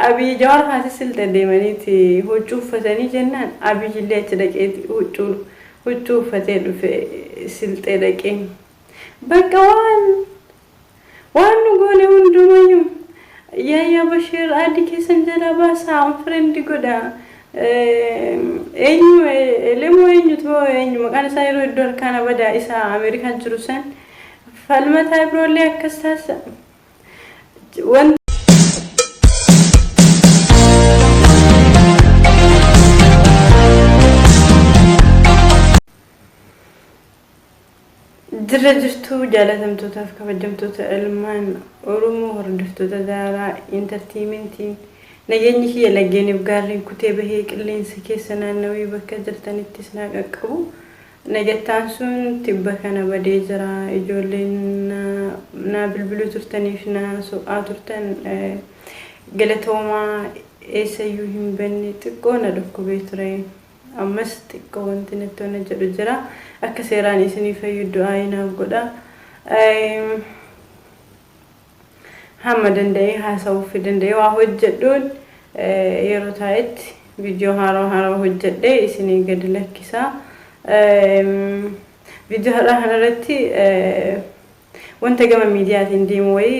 أبي جار حاسس التديمانيتي هو تشوف فتاني جنان أبي جلي تلاقي هو تشوف فتاني في سلتلاقين بقوان وان نقول وندميم يا بشير عادي كيسن جلا باسا فريندي قدا أينو لمو أينو تو أينو مكان سايرو الدور كان بدا إسا أمريكان جروسان فالما تايبرو لي كستاس وان درجتو جالتمتو تاف كبجمتو تألمان أرومو هردفتو تدارا انترتيمنتين نجني هي لجيني بقارن كتابه هيك اللي نسكي سنة نوي بكدر تنتسنا أكبو نجتانسون تبقى كنا بديجرا إجولين نا بالبلو ترتنيفنا سوء ترتن قلتهما إيسا يوهم بني تقونا لكو بيترين أمس تقوان تنتونا جرجرا أكسيران إسني فيدو آينا وقدا حمدن داي حاسو فيدن داي وحجدون يروتايت فيديو هارو حجد داي إسني قد لكسا فيديو هارو رتي وانت قام ميديات انديموي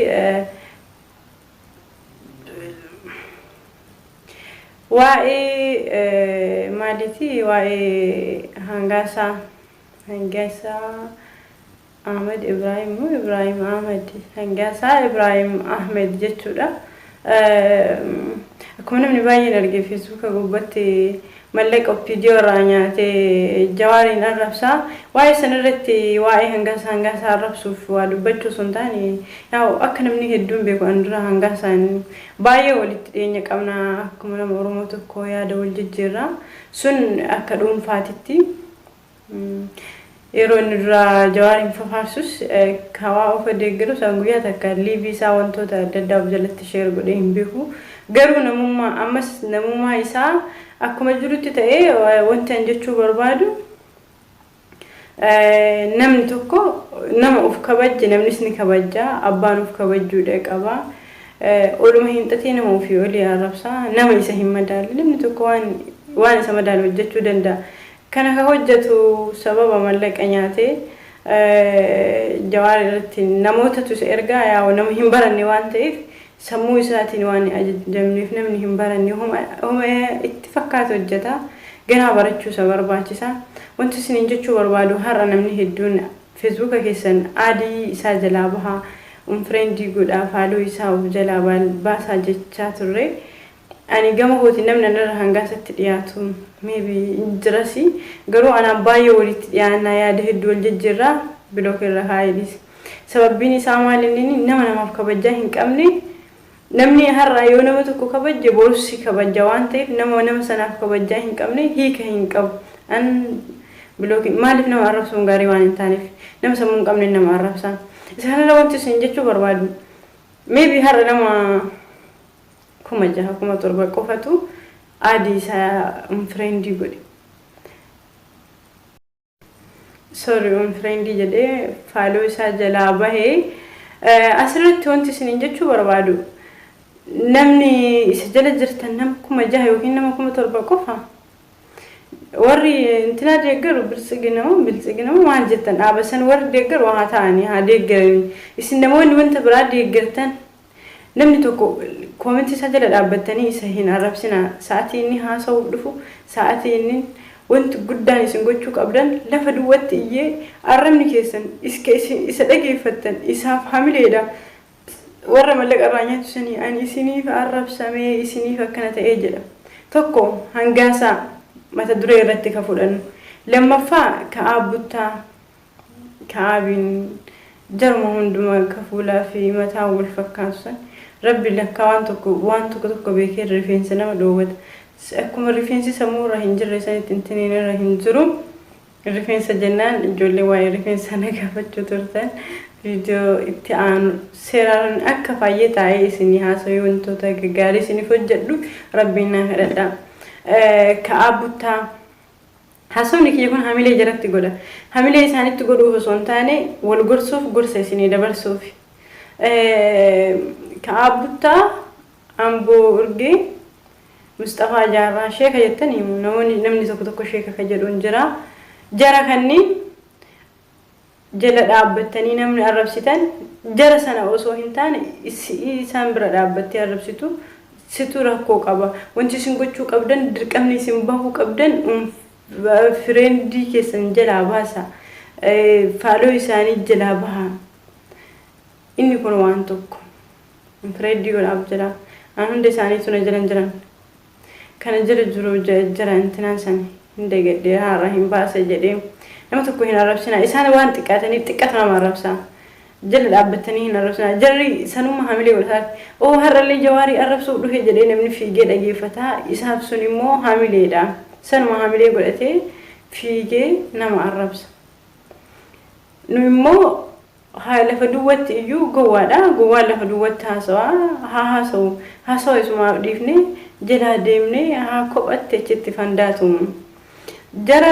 واي مالتي واي هنغاسا أحمد إبراهيم أحمد هنغاسا إبراهيم أحمد جتشودا أكمل من باين أرجع في سوق قبتي ملك أبتديو رانياتي جوارين الرفسا واي سنرتي واي هنغاسا الرفسوف وادبتشو سنتاني ياو أكنا مني هدوم بيكو أندرا هنغاسا بايو ولتينيك أمنا أكمل مرموتو كويا دول ججيرا سن أكدون فاتتي يرون الرا جوارين ففارسوس كوا أفديجرو سانغويا تكا ليبي ساوانتو تداب جلت شير قدين بيكو غيرو نموما أمس نموما إسا أكما جلوتي تأي وانتان جتشو بربادو نم توكو نم أفكبج نم نسني كبجا أبان أفكبجو ديك أبا أولو مهين تتين مو في أولي الربسا نم إسا هم مدال نم توكو وان إسا مدال وجتشو دندا كان هوجتو سبب ملك أنياتي جواري رتي نموتة تسيرجع يا ونمهم برني وانتيف سمو ساتين واني أجمعني في نمهم برني هم اتفقات وجتا جنا برتشو سبر باتشا وانت سنين جتشو بربادو هر نمني هدون فيسبوك كيسن عادي ساجلابها فريندي قد أفعلو يساو جلابال باسا جتشاتوري أنا جمع قوتي نمنا نرى هنجاسة ترياتهم maybe دراسي قالوا أنا بايو وليت يعني يا ده الدول ججرة بلوك الرهايليس سبب بيني سامال إنني نمنا ما بكبجاه كاملي نمني هر يوم نمتو كبج بورسي كبج وانتي نم سنة كبجاه كاملي هي كهين كب أن بلوك ما لفنا معرف سونغاري وان تانيف نم سمون كاملي نم معرف سان إذا لو أنت سنجتشو بربادو maybe هر لما كم جاه كم تربى كفتو عادي سا فريندي قولي sorry فريندي جدي فالو سا جلابه هي أسرت وانت سنين جتشو بربادو نمني سجل جرتن نم كم جاه يوكين نم كم تربى كفا وري انتنا ديجر بلسجنام ما جتن أبسن ور ديجر وهاتاني هاديجر يسندمون وانت براد ديجرتن نمني توكو كومنتي سجل الأبتني سهين عرفسنا ساعتيني ها صودفو ساعتيني وانت قداني سنقولك أبدا لفدوت إيه أرمني كيسن إسدقي فتن إسحاف حاملي ده ورا ملك أرانيات سني أنا إسني فأرب سامي إسني فكانت أجلا توكو هنجاسا ما تدري رتك فلان لما فا كأبوتا كأبين جرمهم دم كفولا في متاول فكانسن ربي لك وانتو كتوكو بيكير ريفينس نما دوت أكم الريفينس سمورة هنجر رسالة تنتين رهنجرو الريفينس جنان جولي واي ريفينس أنا كفتشو ترتان فيديو ابتعان سيران أكا فايتا عيسيني هاسوي وانتو تاقاري سيني فجدو ربنا هردا كأبوتا حسوني كي يكون حاملة جرت تقوله حاملة إنساني تقوله فصونتاني والقرصوف قرصة سيني دبر صوفي كأبوتا ambo urge Mustafa Jarrah sheeka jettani namni tokko sheeka ka jedhu jira jara kanni jala dhaabbatanii namni arrabsitan jara sana osoo hin taane isaan bira dhaabbattee arrabsitu situ rakkoo qaba wanti isin gochuu qabdan dirqamni isin bahuu qabdan friendii keessan jala baasa faaloo isaanii jala baha inni kun waan tokko friendii godhaaf jira an hunda isaanii tuna jiran kana jala jiru jara intinaan san hunda gadee haara hin baasa jedhee nama tokko hin arrabsina isaan waan xiqqaatanii xiqqata nama arrabsa jala dhaabbatanii hin arrabsina jarri sanuma hamilee godhataa oo harralee jawaarii arrabsuu dhufe jedhee namni fiigee dhageeffataa isaaf sun immoo hamileedha sanuma hamilee godhatee fiigee nama arrabsa nu immoo haa lafa duwwatti iyyuu gowwaadha gowwaa lafa duwwatti haasawa isumaaf dhiifne jala deemne haa kophatte achitti fandaatu jara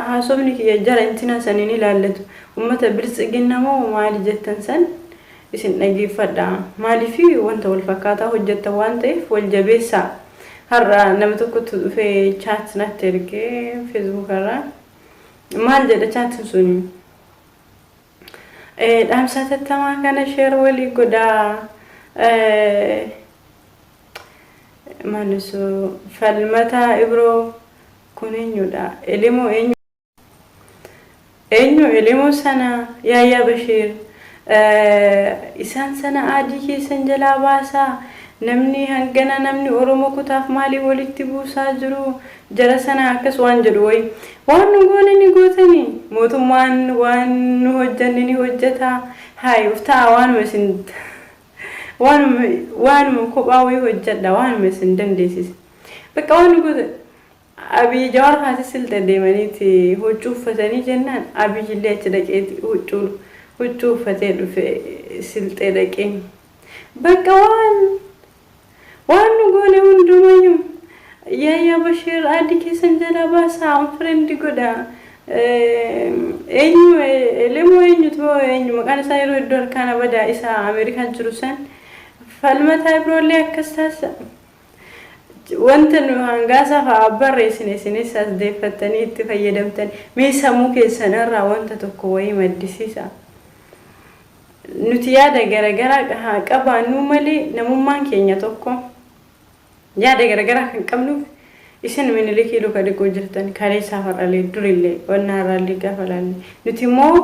haasofni kiyya jara intina saniin ilaallatu ummata biltsiginna moo maali jettan san isin dhageeffadha maali fi wanta wal fakkaataa hojjetta waan ta'eef wal jabeessa har'a nama tokkotu dhufee chat natti ergee Facebook irraa maal jedha chat suni dhaamsa tattamaa kana share walii godhaa maalisu falmata ibroo kuneenyudha elimo sana yaaya bashir isaan sana adii keessan jalaa baasaa namni hangana namni oromoo kutaaf maali walitti buusaa jiru jara sana akkas waan jedhu way waan goone ni gootani mootummaan waan nu hojjanne ni hojjeta hay uftaa waan mesin waan kophaa way hojjadha waan mesin dandeesis bakka waan goote abi jawar haati silte deemaniti huccuu uffatanii jennaan abi illee achi dhaqeeti huccuu uffatee dhufe silte dhaqee bakka waan goone hundumayyuu yaaya bashir adii keessan jala baasaa friend godha elimo eenyu maqaan isaa yeroo iddoo harkaan badaa isaa Ameerikaan jiru san falmataa ibroolee akkas taasa wanta nu hangaasa fa'aa barreessine isinis as deeffattanii itti fayyadamtan mee sammuu keessanirraa wanta tokko wayii maddisiisa nuti yaada garagaraa qabaannu malee namummaan keenya tokko yaada garagaraa kan qabnuuf isin minilikii luka dhiquu jirtan kalee safarralee durillee wanna harraallee gaafalaallee nuti immoo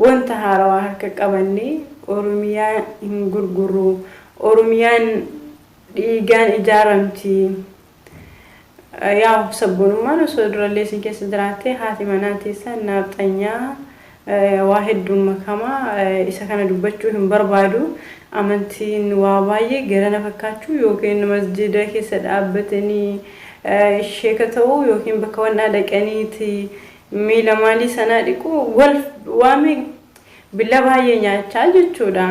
wanta haarawaa harka qabannee Oromiyaa hin gurgurru Oromiyaan dhiigaan ijaaramti yaa sabboonummaan osoo durallee isin keessa jiraattee haati manaa teessaa naafxanyaa waa hedduun makamaa isa kana dubbachuu hin barbaadu amantiin waa baay'ee garana fakkaachuu yookiin masjida keessa dhaabbatanii sheeka ta'uu yookiin bakka wannaa dhaqaniiti miila maalii sanaa dhiquu wal waame billa baay'ee nyaachaa jechuudha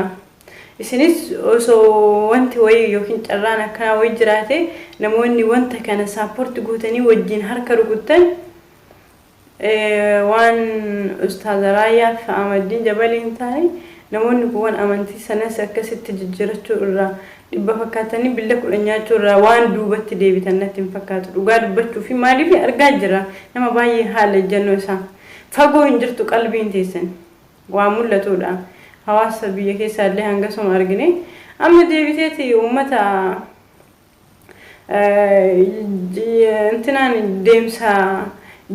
isinis osoo wanti wayii yookiin carraan akkana wayii jiraate namoonni wanta kana support gootanii wajjin harka rukuttan waan ustaaz Raayyaa fi Ahmadiin Jabaliin taa'e namoonni kuwan amantii sanas akkasitti jijjiirachuu irraa dhibba fakkaatanii billa kudha nyaachuu irraa waan duubatti deebitan natti hin fakkaatu dhugaa dubbachuu fi maaliif argaa jira nama baay'ee haala ejjennoo isaa fagoo hin jirtu qalbiin teessan waa mul'atudha hawaasa biyya keessaallee hangasuma argine amma deebiteeti uummata intinaan deemsa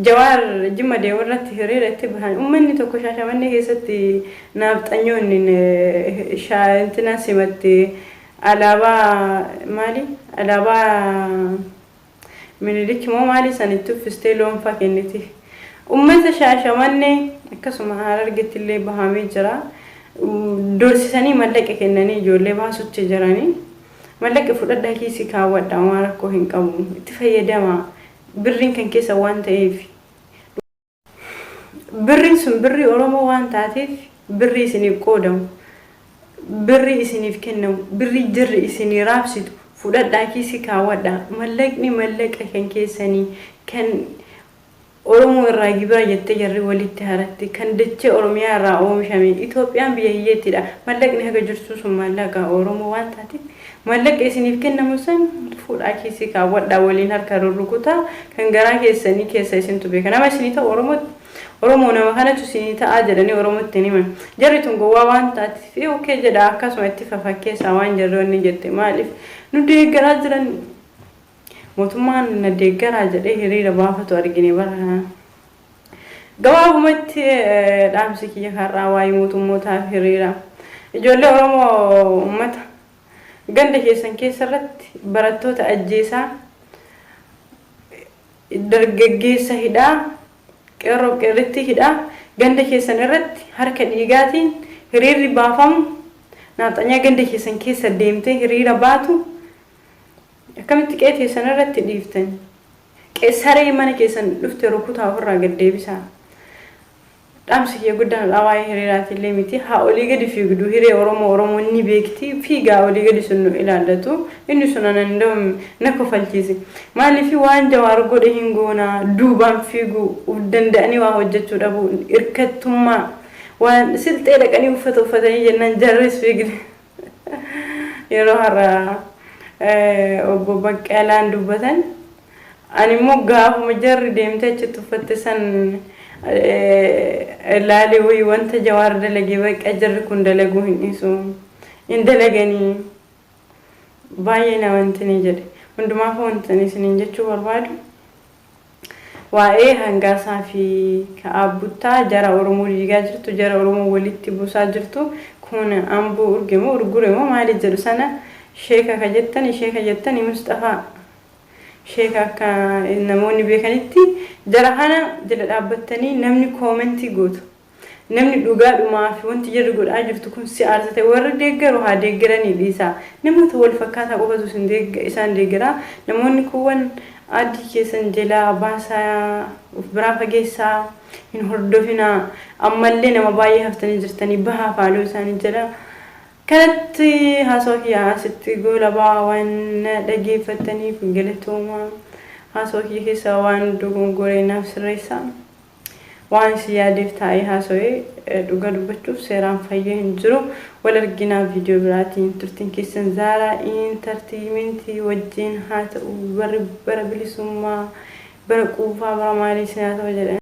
jawar jimma deewarratti hiriirratti bahan ummanni tokko shaashamannee keessatti naafxanyoonni intinaan simatti alaabaa maali alaabaa minilik moo maali sanitti uffistee loonfaa kenniti ummata shaashamannee akkasuma Harargeetti illee bahamee jira doorsisanii mallaqa kennanii ijoollee baasutti jiranii mallaqa fudhadhaa kiisii kaawwadha waan rakkoo hin qabu itti fayyadama birriin kan keessa waan ta'eef birriin sun birrii Oromoo waan taateef birrii isiniif qoodamu birrii isiniif kennamu birrii jirri isinii raabsitu fudhadhaa kiisii kaawwadha mallaqni mallaqa kan keessanii kan Oromoo irraa gibira jettee jarri walitti haratti kan dachee Oromiyaa irraa oomishame Itoophiyaan biyya hiyyeettidha mallaqni haga jirtu sun mallaqa Oromoo waan taateef mallaqa isiniif kennamu san fuudhaa keessi kaawwadhaa waliin harka rurrukutaa kan garaa keessanii keessa isintu beeka nama isinii ta'u Oromoo nama kanatu isinii ta'a jedhanii Oromootti ni himan jarri tun gowwaa waan taatiif ookee jedha akkasuma itti fafakkeessaa waan jarroonni jette maaliif nu deeggaraa jiran mootummaan na deeggaraa jedhee hiriira baafatu argine bara gabaabumatti dhaamsi kiyya har'aa waa'ee mootummootaaf hiriira ijoollee Oromoo ummata ganda keessan keessarratti barattoota ajjeesaa dargaggeessa hidhaa qeerroo qeerritti hidhaa ganda keessan irratti harka dhiigaatiin hiriirri baafamu naaxanyaa ganda keessan keessa deemtee hiriira baatu akkamitti qe'ee keessan irratti dhiiftan qeessaree mana keessan dhufte rukutaa ofirraa gad deebisaa dhaamsi kiyya guddaan waa'ee hiriiraatillee miti haa olii gadi fiigdu hiree Oromoo ni beekti fiigaa olii gadi sun nu ilaallatu inni sun anan da'um na kofalchiise maaliif waan Jawaar godhe hin goonaa duubaan fiiguu uf danda'anii waa hojjechuu dhabu irkattummaa waan silxee dhaqanii uffata uffatanii jennaan jarris fiigde yeroo har'a obbo Baqqalaan dubbatan ani immoo gaafuma jarri deemtee achitti uffatte san laali way wanta Jawaar dalagee Baqqaa jarri kun dalaguu hin dhiisu hin dalaganii baay'ee na wantini jedhe hundumaaf wantini isiniin jechuu barbaadu waa'ee hangaasaa fi ka'abbuttaa jara Oromoo diigaa jirtu jara Oromoo walitti buusaa jirtu kun amboo urgemoo urguremoo maali jedhu sana sheeka ka jettani Mustafaa sheeka akka namoonni beekanitti jara hana jala dhaabbattanii namni koomentii gootu namni dhugaadhumaa fi wanti jirri godhaa jirtu kun si aarsate warra deeggaru haa deeggaranii dhiisaa namoota wal fakkaataa qofatu isaan deeggaraa namoonni kuwwan adii keessan jalaa baasaa of biraa fageessaa hin hordofinaa ammallee nama baay'ee haftanii jirtanii bahaa faaluu isaanii jala kanatti haasawaa asitti goolabaa waan dhageeffataniif galatooma haasawaa keessa waan dogongoreenaaf sirreessaa waan si yaadeef taa'ee haasawee dhuga dubbachuuf seeraan fayyee hin jiru wal arginaa viidiyoo biraatiin turtiin keessan Zaaraa Intartiimentii wajjin haa ta'u bara bilisummaa bara quufaa bara maalii sinaa ta'u jedhan